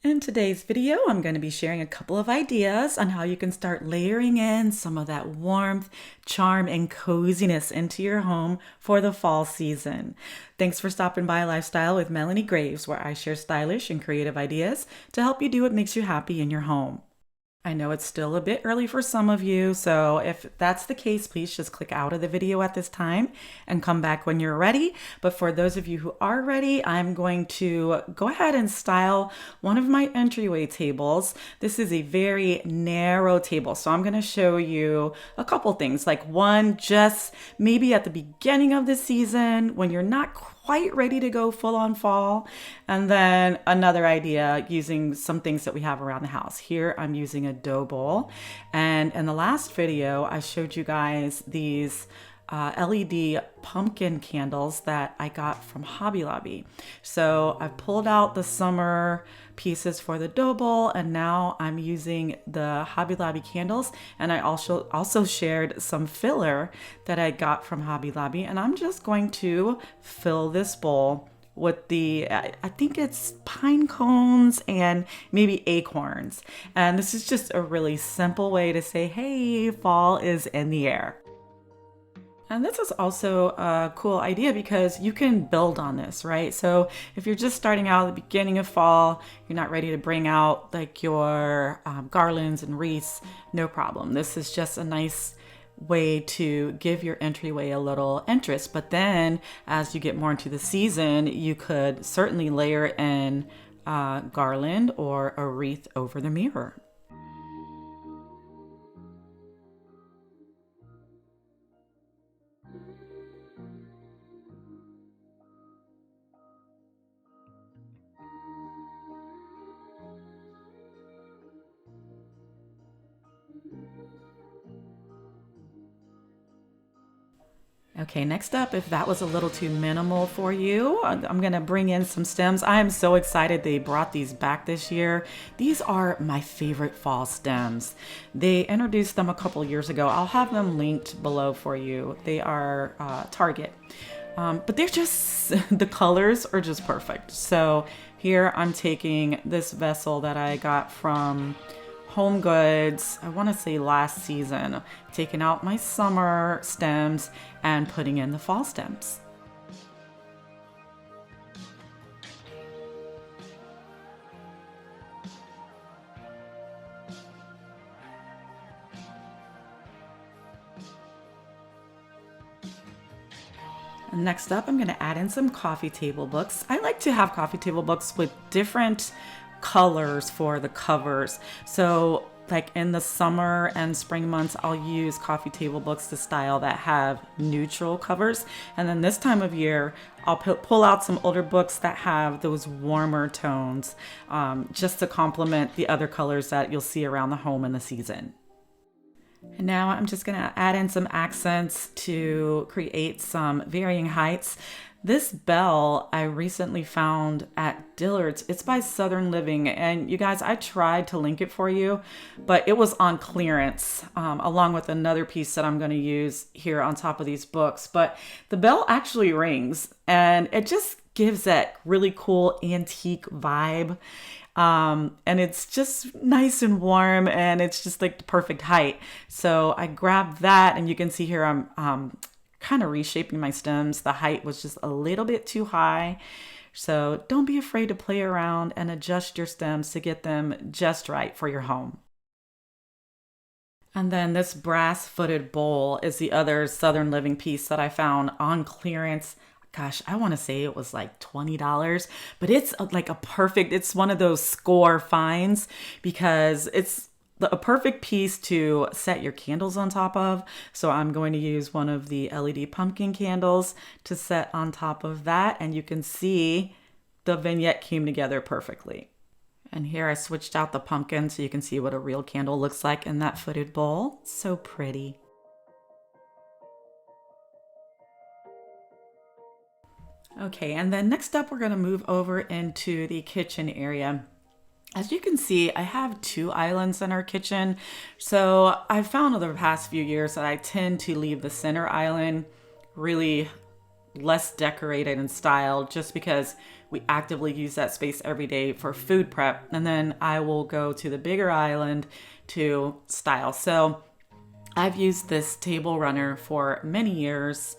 In today's video, I'm going to be sharing a couple of ideas on how you can start layering in some of that warmth, charm, and coziness into your home for the fall season. Thanks for stopping by Lifestyle with Melonie Graves, where I share stylish and creative ideas to help you do what makes you happy in your home. I know it's still a bit early for some of you, so if that's the case, please just click out of the video at this time and come back when you're ready. But for those of you who are ready, I'm going to go ahead and style one of my entryway tables. This is a very narrow table, so I'm going to show you a couple things. Like one, just maybe at the beginning of the season when you're not quite ready to go full on fall. And then another idea using some things that we have around the house. Here I'm using a dough bowl. And in the last video, I showed you guys these LED pumpkin candles that I got from Hobby Lobby. So I pulled out the summer pieces for the dough bowl, and now I'm using the Hobby Lobby candles. And I also shared some filler that I got from Hobby Lobby, and I'm just going to fill this bowl with I think it's pine cones and maybe acorns. And this is just a really simple way to say, hey, fall is in the air. And this is also a cool idea because you can build on this, right? So if you're just starting out at the beginning of fall, you're not ready to bring out like your garlands and wreaths, no problem. This is just a nice way to give your entryway a little interest. But then as you get more into the season, you could certainly layer in garland or a wreath over the mirror. Okay, next up, if that was a little too minimal for you, I'm gonna bring in some stems. I am so excited they brought these back this year. These are my favorite fall stems. They introduced them a couple years ago. I'll have them linked below for you. They are Target. But they're just, the colors are just perfect. So here I'm taking this vessel that I got from Home Goods, I want to say last season, taking out my summer stems and putting in the fall stems. Next up, I'm going to add in some coffee table books. I like to have coffee table books with different colors for the covers. So like in the summer and spring months, I'll use coffee table books to style that have neutral covers. And then this time of year, I'll pull out some older books that have those warmer tones, just to complement the other colors that you'll see around the home in the season. And now I'm just going to add in some accents to create some varying heights. This bell I recently found at Dillard's. It's by Southern Living. And you guys, I tried to link it for you, but it was on clearance along with another piece that I'm going to use here on top of these books. But the bell actually rings and it just gives that really cool antique vibe. And it's just nice and warm and it's just like the perfect height. So I grabbed that and you can see here I'm kind of reshaping my stems. The height was just a little bit too high. So don't be afraid to play around and adjust your stems to get them just right for your home. And then this brass footed bowl is the other Southern Living piece that I found on clearance. Gosh, I want to say it was like $20, but it's like it's one of those score finds because it's a perfect piece to set your candles on top of. So I'm going to use one of the LED pumpkin candles to set on top of that. And you can see the vignette came together perfectly. And here I switched out the pumpkin so you can see what a real candle looks like in that footed bowl. So pretty. Okay, and then next up, we're gonna move over into the kitchen area. As you can see, I have two islands in our kitchen. So I've found over the past few years that I tend to leave the center island really less decorated in style just because we actively use that space every day for food prep. And then I will go to the bigger island to style. So I've used this table runner for many years.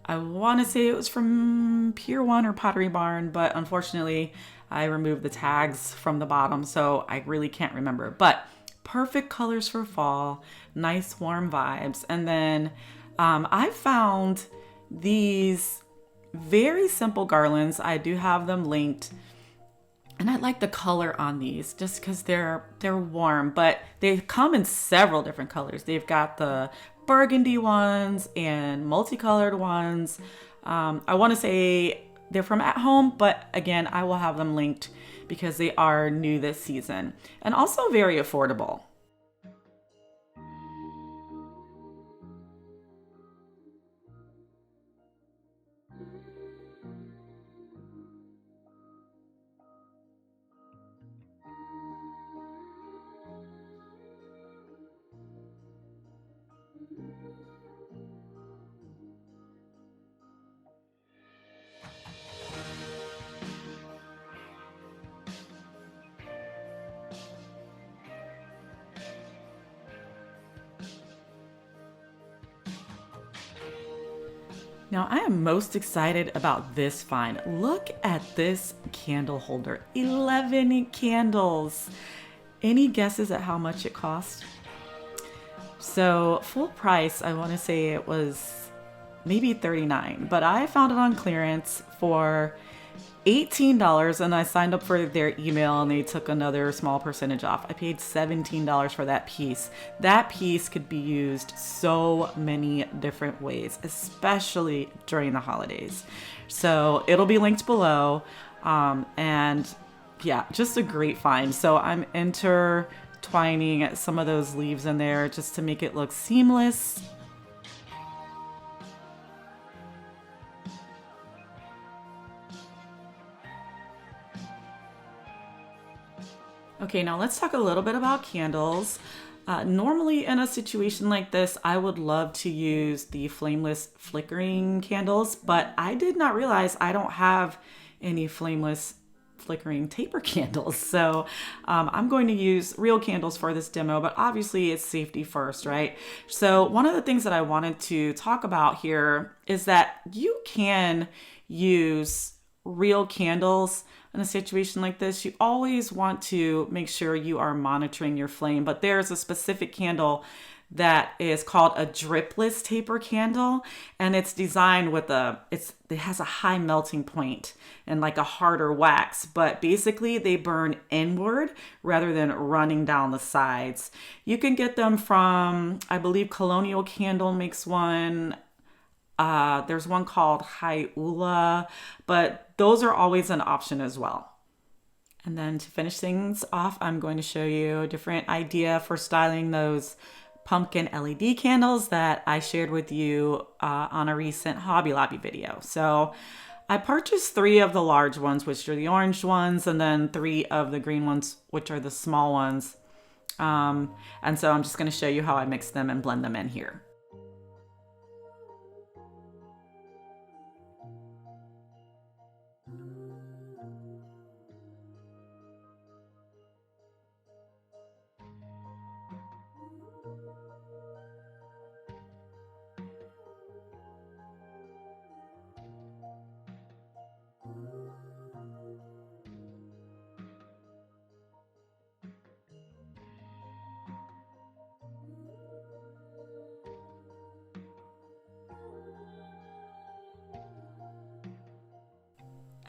I want to say it was from Pier 1 or Pottery Barn, but unfortunately I removed the tags from the bottom, so I really can't remember. But perfect colors for fall, nice warm vibes. And then I found these very simple garlands. I do have them linked. And I like the color on these just because they're warm, but they come in several different colors. They've got the burgundy ones and multicolored ones. I want to say they're from At Home, but again, I will have them linked because they are new this season and also very affordable. Now I am most excited about this find. Look at this candle holder, 11 candles. Any guesses at how much it cost? So full price, I want to say it was maybe $39, but I found it on clearance for $18 and I signed up for their email and they took another small percentage off. I paid $17 for that piece. That piece could be used so many different ways, especially during the holidays. So it'll be linked below. And yeah, just a great find. So I'm intertwining some of those leaves in there just to make it look seamless. Okay, now let's talk a little bit about candles. Normally in a situation like this, I would love to use the flameless flickering candles, but I did not realize I don't have any flameless flickering taper candles. So I'm going to use real candles for this demo, but obviously it's safety first, right? So one of the things that I wanted to talk about here is that you can use real candles in a situation like this. You always want to make sure you are monitoring your flame, but there's a specific candle that is called a dripless taper candle, and it's designed with it has a high melting point and like a harder wax, but basically they burn inward rather than running down the sides. You can get them from, I believe Colonial Candle makes one. There's one called Hyula, but those are always an option as well. And then to finish things off, I'm going to show you a different idea for styling those pumpkin LED candles that I shared with you on a recent Hobby Lobby video. So I purchased 3 of the large ones, which are the orange ones, and then 3 of the green ones, which are the small ones. And so I'm just going to show you how I mix them and blend them in here.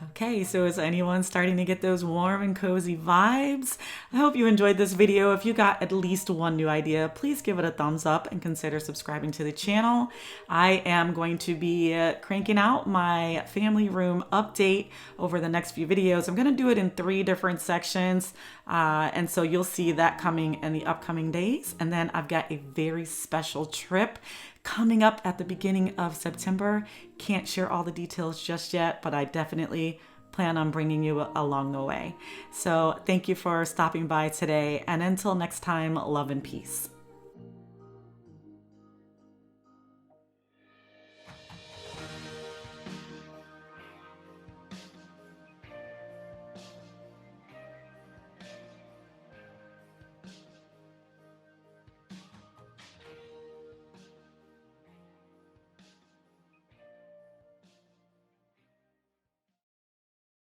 Okay, so is anyone starting to get those warm and cozy vibes? I hope you enjoyed this video. If you got at least one new idea, please give it a thumbs up and consider subscribing to the channel. I am going to be cranking out my family room update over the next few videos. I'm going to do it in 3 different sections, and so you'll see that coming in the upcoming days. And then I've got a very special trip coming up at the beginning of September. Can't share all the details just yet, but I definitely plan on bringing you along the way. So thank you for stopping by today, and until next time, love and peace.